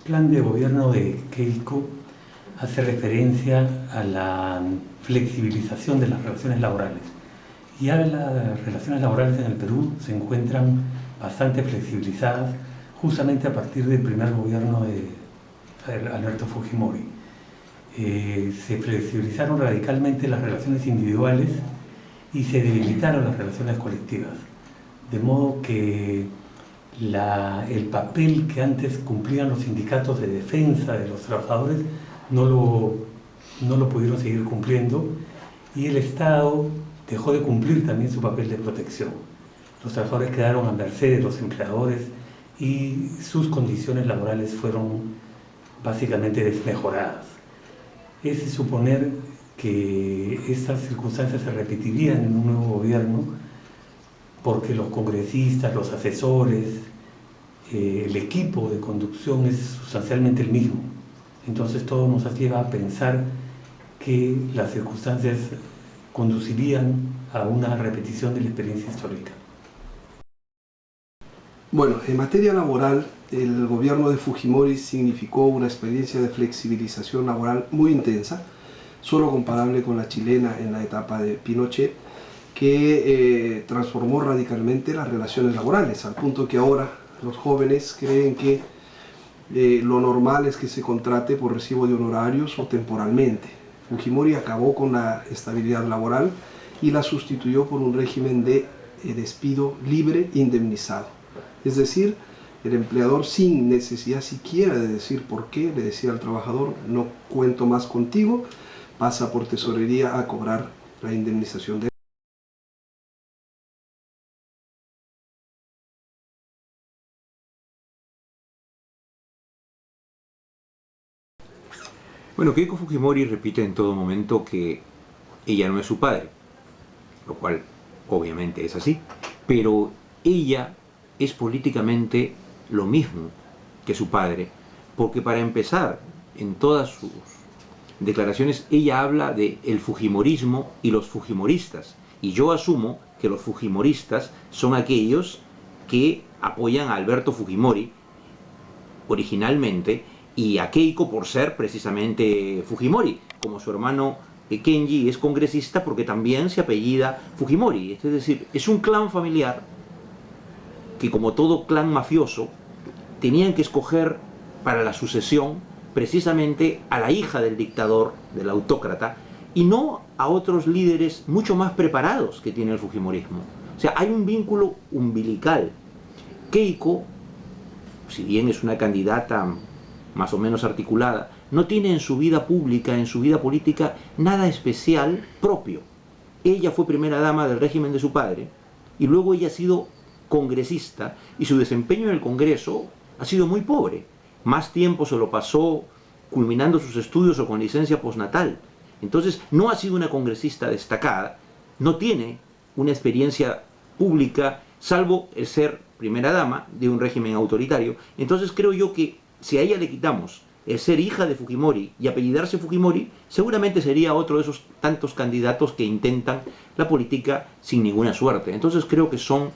plan de gobierno de Keiko hace referencia a la flexibilización de las relaciones laborales. Y ya las relaciones laborales en el Perú se encuentran bastante flexibilizadas justamente a partir del primer gobierno de Alberto Fujimori. Se flexibilizaron radicalmente las relaciones individuales y se debilitaron las relaciones colectivas. De modo que el papel que antes cumplían los sindicatos de defensa de los trabajadores no lo pudieron seguir cumpliendo, y el Estado dejó de cumplir también su papel de protección. Los trabajadores quedaron a merced de los empleadores y sus condiciones laborales fueron básicamente desmejoradas. Es de suponer que estas circunstancias se repetirían en un nuevo gobierno, porque los congresistas, los asesores, el equipo de conducción es sustancialmente el mismo. Entonces todo nos lleva a pensar que las circunstancias conducirían a una repetición de la experiencia histórica. Bueno, en materia laboral, el gobierno de Fujimori significó una experiencia de flexibilización laboral muy intensa, solo comparable con la chilena en la etapa de Pinochet, que transformó radicalmente las relaciones laborales, al punto que ahora los jóvenes creen que lo normal es que se contrate por recibo de honorarios o temporalmente. Fujimori acabó con la estabilidad laboral y la sustituyó por un régimen de despido libre e indemnizado. Es decir, el empleador, sin necesidad siquiera de decir por qué, le decía al trabajador: no cuento más contigo, pasa por tesorería a cobrar la indemnización de Bueno, Keiko Fujimori repite en todo momento que ella no es su padre, lo cual obviamente es así, pero ella es políticamente lo mismo que su padre, porque para empezar, en todas sus declaraciones ella habla de el fujimorismo y los fujimoristas, y yo asumo que los fujimoristas son aquellos que apoyan a Alberto Fujimori originalmente, y a Keiko por ser precisamente Fujimori, como su hermano Kenji es congresista porque también se apellida Fujimori. Es decir, es un clan familiar que, como todo clan mafioso, tenían que escoger para la sucesión precisamente a la hija del dictador, del autócrata, y no a otros líderes mucho más preparados que tiene el fujimorismo. O sea, hay un vínculo umbilical. Keiko, si bien es una candidata más o menos articulada, no tiene en su vida pública, en su vida política, nada especial propio. Ella fue primera dama del régimen de su padre, y luego ella ha sido congresista, y su desempeño en el Congreso ha sido muy pobre. Más tiempo se lo pasó culminando sus estudios o con licencia postnatal. Entonces no ha sido una congresista destacada, no tiene una experiencia pública, salvo el ser primera dama de un régimen autoritario. Entonces creo yo que si a ella le quitamos el ser hija de Fujimori y apellidarse Fujimori, seguramente sería otro de esos tantos candidatos que intentan la política sin ninguna suerte. Entonces creo que son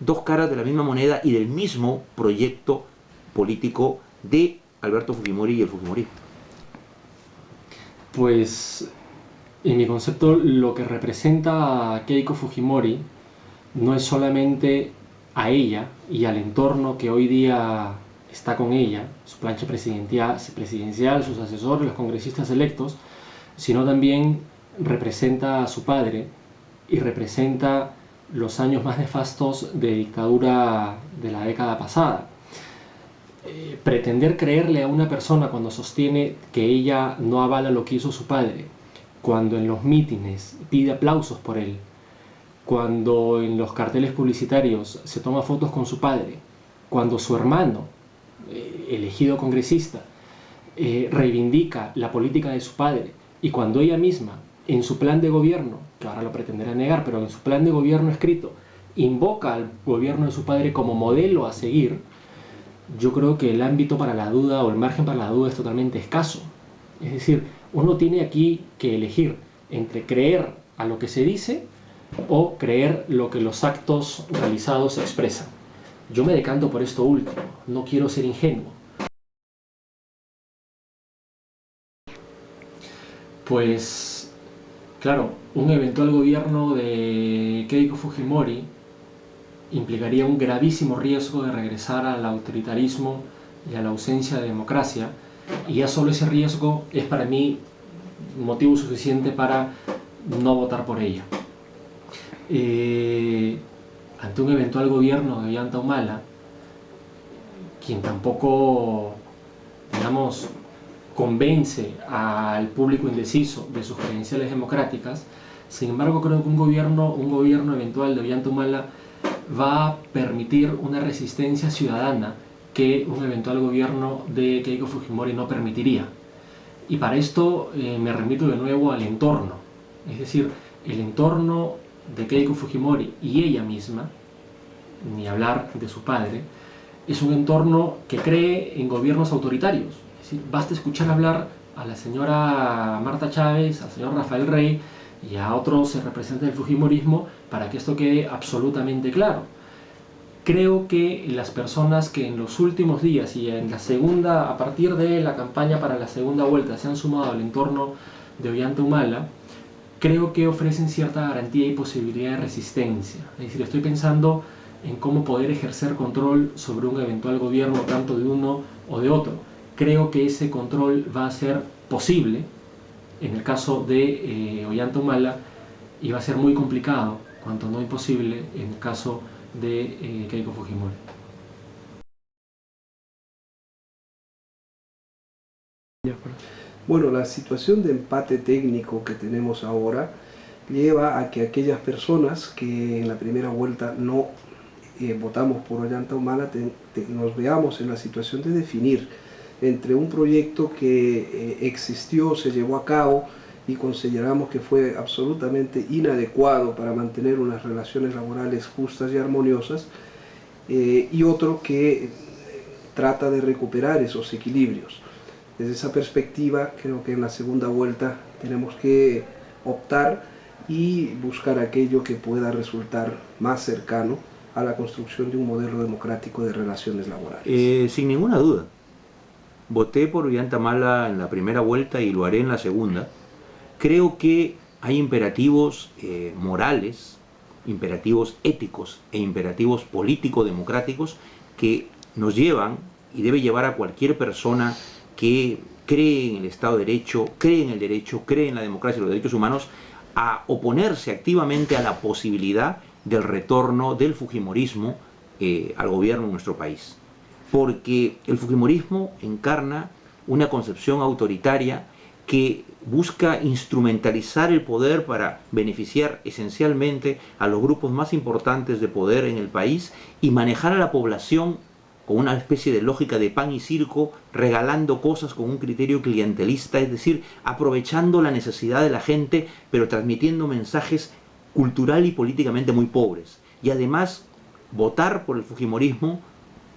dos caras de la misma moneda y del mismo proyecto político de Alberto Fujimori y el fujimorismo. Pues, en mi concepto, lo que representa a Keiko Fujimori no es solamente a ella y al entorno que hoy día está con ella, su plancha presidencial, sus asesores, los congresistas electos, sino también representa a su padre y representa los años más nefastos de dictadura de la década pasada. Pretender creerle a una persona cuando sostiene que ella no avala lo que hizo su padre, cuando en los mítines pide aplausos por él, cuando en los carteles publicitarios se toma fotos con su padre, cuando su hermano, elegido congresista, reivindica la política de su padre, y cuando ella misma, en su plan de gobierno, que ahora lo pretenderá negar, pero en su plan de gobierno escrito, invoca al gobierno de su padre como modelo a seguir, yo creo que el ámbito para la duda o el margen para la duda es totalmente escaso. Es decir, uno tiene aquí que elegir entre creer a lo que se dice o creer lo que los actos realizados expresan. Yo me decanto por esto último, no quiero ser ingenuo. Pues, claro, un eventual gobierno de Keiko Fujimori implicaría un gravísimo riesgo de regresar al autoritarismo y a la ausencia de democracia, y ya solo ese riesgo es para mí motivo suficiente para no votar por ella. Ante un eventual gobierno de Ollanta Humala, quien tampoco, digamos, convence al público indeciso de sus credenciales democráticas, sin embargo creo que un gobierno eventual de Ollanta Humala va a permitir una resistencia ciudadana que un eventual gobierno de Keiko Fujimori no permitiría. Y para esto me remito de nuevo al entorno, es decir, el entorno de Keiko Fujimori y ella misma, ni hablar de su padre, es un entorno que cree en gobiernos autoritarios. Es decir, basta escuchar hablar a la señora Marta Chávez, al señor Rafael Rey y a otros representantes del Fujimorismo para que esto quede absolutamente claro. Creo que las personas que en los últimos días y en la segunda, a partir de la campaña para la segunda vuelta, se han sumado al entorno de Ollanta Humala, creo que ofrecen cierta garantía y posibilidad de resistencia. Es decir, estoy pensando en cómo poder ejercer control sobre un eventual gobierno tanto de uno o de otro. Creo que ese control va a ser posible en el caso de Ollanta Humala y va a ser muy complicado, cuanto no imposible, en el caso de Keiko Fujimori. Bueno, la situación de empate técnico que tenemos ahora lleva a que aquellas personas que en la primera vuelta no votamos por Ollanta Humala nos veamos en la situación de definir entre un proyecto que existió, se llevó a cabo y consideramos que fue absolutamente inadecuado para mantener unas relaciones laborales justas y armoniosas, y otro que trata de recuperar esos equilibrios. Desde esa perspectiva, creo que en la segunda vuelta tenemos que optar y buscar aquello que pueda resultar más cercano a la construcción de un modelo democrático de relaciones laborales. Sin ninguna duda. Voté por Ollanta Humala en la primera vuelta y lo haré en la segunda. Creo que hay imperativos morales, imperativos éticos e imperativos político-democráticos que nos llevan y debe llevar a cualquier persona que cree en el Estado de Derecho, cree en el derecho, cree en la democracia y los derechos humanos, a oponerse activamente a la posibilidad del retorno del fujimorismo al gobierno de nuestro país. Porque el fujimorismo encarna una concepción autoritaria que busca instrumentalizar el poder para beneficiar esencialmente a los grupos más importantes de poder en el país y manejar a la población con una especie de lógica de pan y circo, regalando cosas con un criterio clientelista, es decir, aprovechando la necesidad de la gente, pero transmitiendo mensajes cultural y políticamente muy pobres. Y además, votar por el fujimorismo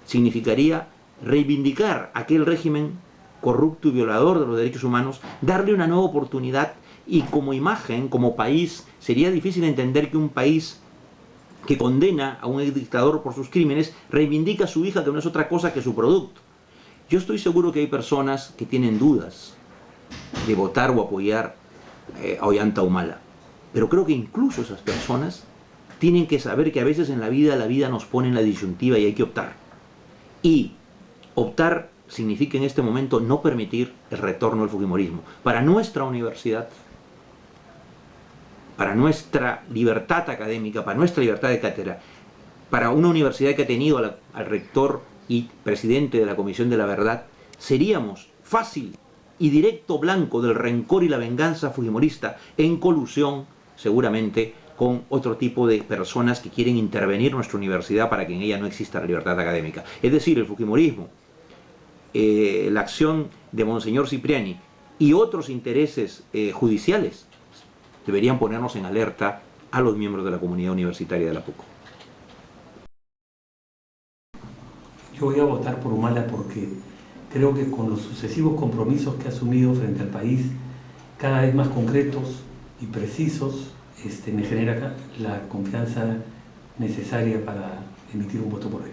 significaría reivindicar aquel régimen corrupto y violador de los derechos humanos, darle una nueva oportunidad, y como imagen, como país, sería difícil entender que un país que condena a un dictador por sus crímenes reivindica a su hija, que no es otra cosa que su producto. Yo estoy seguro que hay personas que tienen dudas de votar o apoyar a Ollanta Humala, pero creo que incluso esas personas tienen que saber que a veces en la vida nos pone en la disyuntiva y hay que optar. Y optar significa en este momento no permitir el retorno al fujimorismo. Para nuestra universidad, para nuestra libertad académica, para nuestra libertad de cátedra, para una universidad que ha tenido al rector y presidente de la Comisión de la Verdad, seríamos fácil y directo blanco del rencor y la venganza fujimorista, en colusión seguramente con otro tipo de personas que quieren intervenir en nuestra universidad para que en ella no exista la libertad académica. Es decir, el fujimorismo, la acción de Monseñor Cipriani y otros intereses judiciales deberían ponernos en alerta a los miembros de la comunidad universitaria de la PUC. Yo voy a votar por Humala porque creo que con los sucesivos compromisos que ha asumido frente al país, cada vez más concretos y precisos, me genera la confianza necesaria para emitir un voto por él.